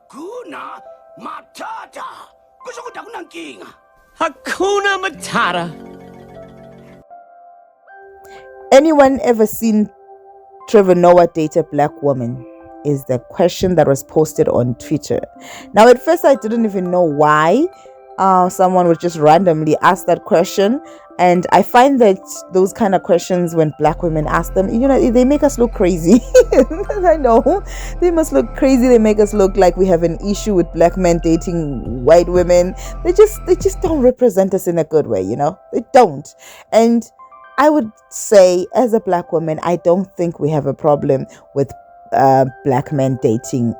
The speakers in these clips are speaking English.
Hakuna Matata. Kusho ukuthi akunankinga. Hakuna Matata. Anyone ever seen Trevor Noah date a black woman? Is the question that was posted on Twitter. Now, at first, I didn't even know why someone would just randomly ask that question. And I find that those kind of questions, when black women ask them, they make us look crazy. I know they must look crazy. They make us look like we have an issue with black men dating white women. They just don't represent us in a good way, they don't. And I would say, as a black woman, I don't think we have a problem with black men dating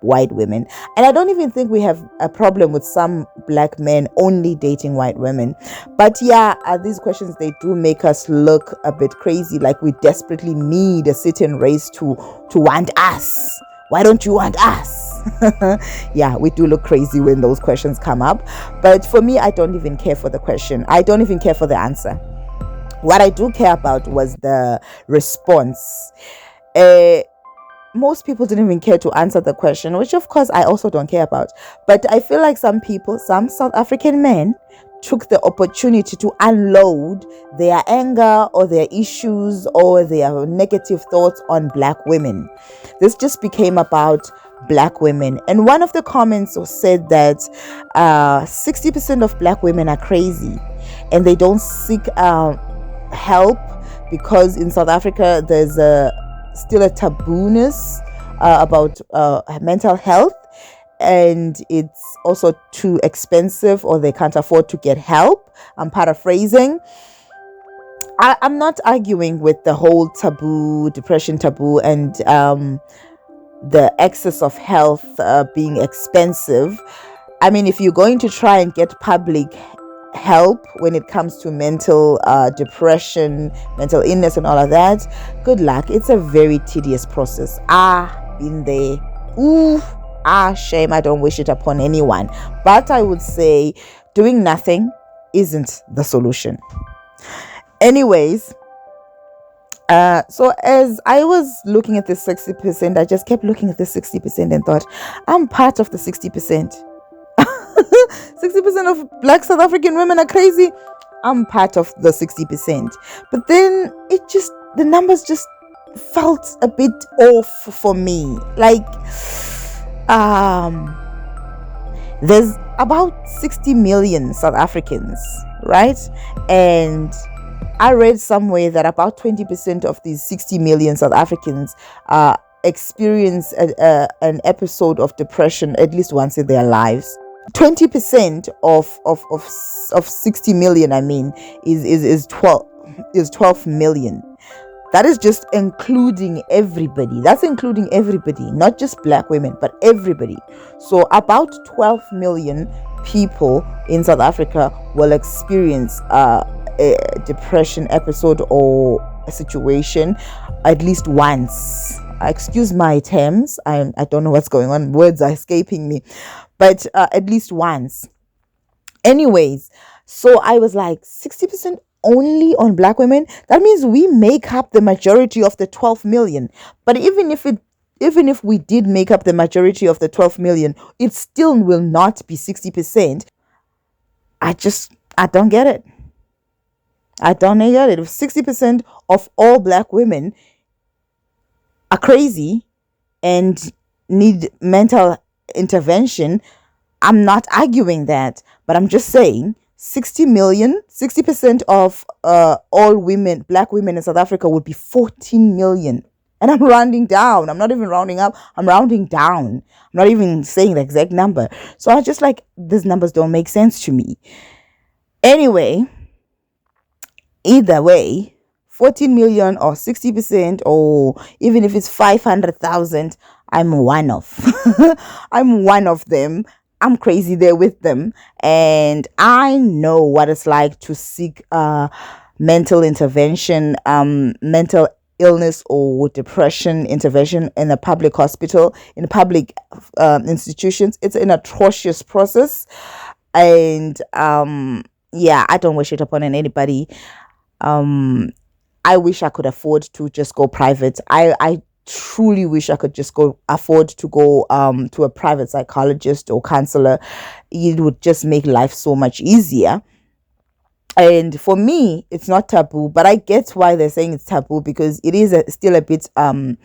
white women, and I don't even think we have a problem with some black men only dating white women. But yeah, these questions, they do make us look a bit crazy, like we desperately need a certain race to want us. Why don't you want us? Yeah, we do look crazy when those questions come up. But for me, I don't even care for the question. I don't even care for the answer. What I do care about was the response. Most people didn't even care to answer the question, which of course I also don't care about. But I feel like some South African men took the opportunity to unload their anger or their issues or their negative thoughts on black women. This just became about black women. And one of the comments said that 60% of black women are crazy and they don't seek help because in South Africa there's still a tabooness about mental health, and it's also too expensive or they can't afford to get help. I'm paraphrasing. I'm not arguing with the whole depression taboo and the excess of health being expensive. I mean, if you're going to try and get public help when it comes to mental depression, mental illness and all of that, good luck. It's a very tedious process. Been there. Shame. I don't wish it upon anyone. But I would say doing nothing isn't the solution. Anyways, so as I was looking at this 60%, I just kept looking at the 60% and thought, I'm part of the 60%. 60% of black South African women are crazy. I'm part of the 60%. But then the numbers just felt a bit off for me. Like, there's about 60 million South Africans, right? And I read somewhere that about 20% of these 60 million South Africans experience an episode of depression at least once in their lives. 20% of 60 million, I mean, is 12 million. That is just including everybody. That's including everybody, not just black women, but everybody. So about 12 million people in South Africa will experience a depression episode or a situation at least once. Excuse my terms. I don't know what's going on. Words are escaping me. But at least once. Anyways, so I was like, 60% only on black women? That means we make up the majority of the 12 million. But even if we did make up the majority of the 12 million, it still will not be 60%. I don't get it. I don't get it. If 60% of all black women are crazy and need mental intervention, I'm not arguing that, but I'm just saying 60% of all women, black women in South Africa would be 14 million. And I'm rounding down. I'm not even rounding up. I'm rounding down. I'm not even saying the exact number. So I just like, these numbers don't make sense to me. Anyway, either way, 14 million or 60% or even if it's 500,000, I'm one of. I'm one of them. I'm crazy there with them. And I know what it's like to seek mental intervention, mental illness or depression intervention in a public hospital, in public institutions. It's an atrocious process. And I don't wish it upon anybody. I wish I could afford to just go private. I truly wish I could just go afford to go to a private psychologist or counselor. It would just make life so much easier. And for me, it's not taboo, but I get why they're saying it's taboo, because it is still a bit an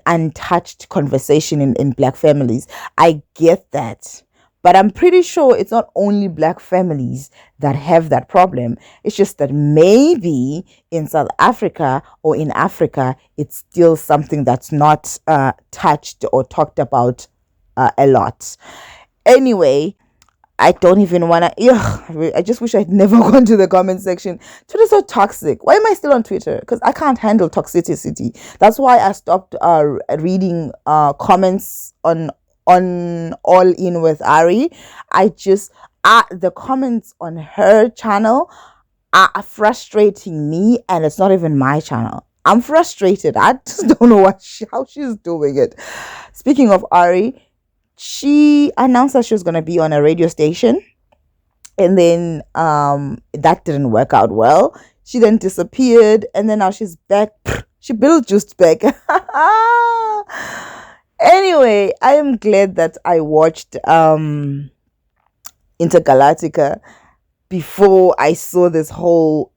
untouched conversation in Black families. I get that, but I'm pretty sure it's not only Black families that have that problem. It's just that maybe in South Africa or in Africa, it's still something that's not touched or talked about a lot. Anyway, I don't even want to. I just wish I'd never gone to the comment section. Twitter's so toxic. Why am I still on Twitter? Because I can't handle toxicity. That's why I stopped reading comments on All In with Ari. The comments on her channel are frustrating me, and it's not even my channel. I'm frustrated. I just don't know how she's doing it. Speaking of Ari, she announced that she was going to be on a radio station, and then that didn't work out well. She then disappeared, and then now she's back. She Beetlejuiced back. Anyway, I am glad that I watched Intergalactica before I saw this whole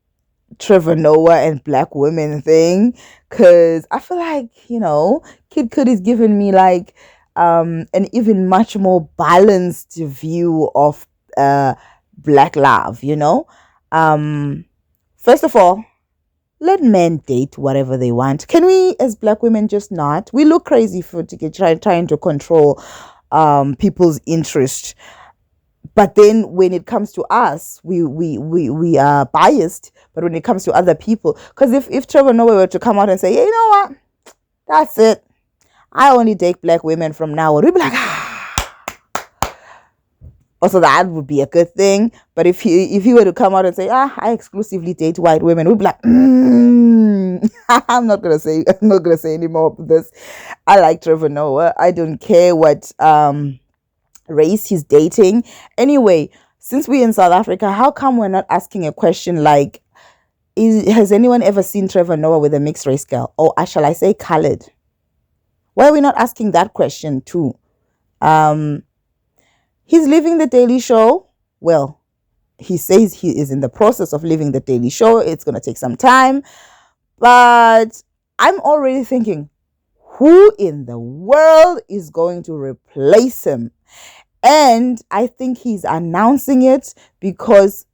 Trevor Noah and Black women thing, because I feel like, Kid Kudi is giving me like an even much more balanced view of Black love. First of all, let men date whatever they want. Can we, as Black women, just not? We look crazy for trying to control people's interest. But then when it comes to us, we are biased. But when it comes to other people, because if Trevor Noah were to come out and say, hey, you know what? That's it. I only date Black women from now on, we'd be like, Also, that would be a good thing. But if he were to come out and say, I exclusively date white women, we'd be like, I'm not gonna say any more of this. I like Trevor Noah. I don't care what race he's dating. Anyway, since we're in South Africa, how come we're not asking a question like, has anyone ever seen Trevor Noah with a mixed race girl? Or shall I say colored? Why are we not asking that question too? He's leaving the Daily Show. Well, he says he is in the process of leaving the Daily Show. It's going to take some time. But I'm already thinking, who in the world is going to replace him? And I think he's announcing it because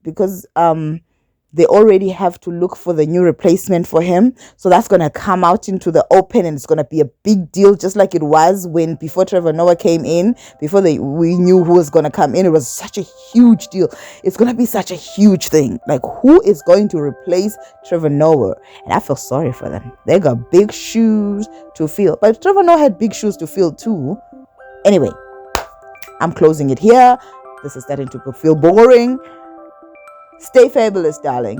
they already have to look for the new replacement for him. So that's going to come out into the open, and it's going to be a big deal, just like it was before Trevor Noah came in, before we knew who was going to come in. It was such a huge deal. It's going to be such a huge thing. Like, who is going to replace Trevor Noah? And I feel sorry for them. They got big shoes to fill. But Trevor Noah had big shoes to fill too. Anyway, I'm closing it here. This is starting to feel boring. Stay fabulous, darling.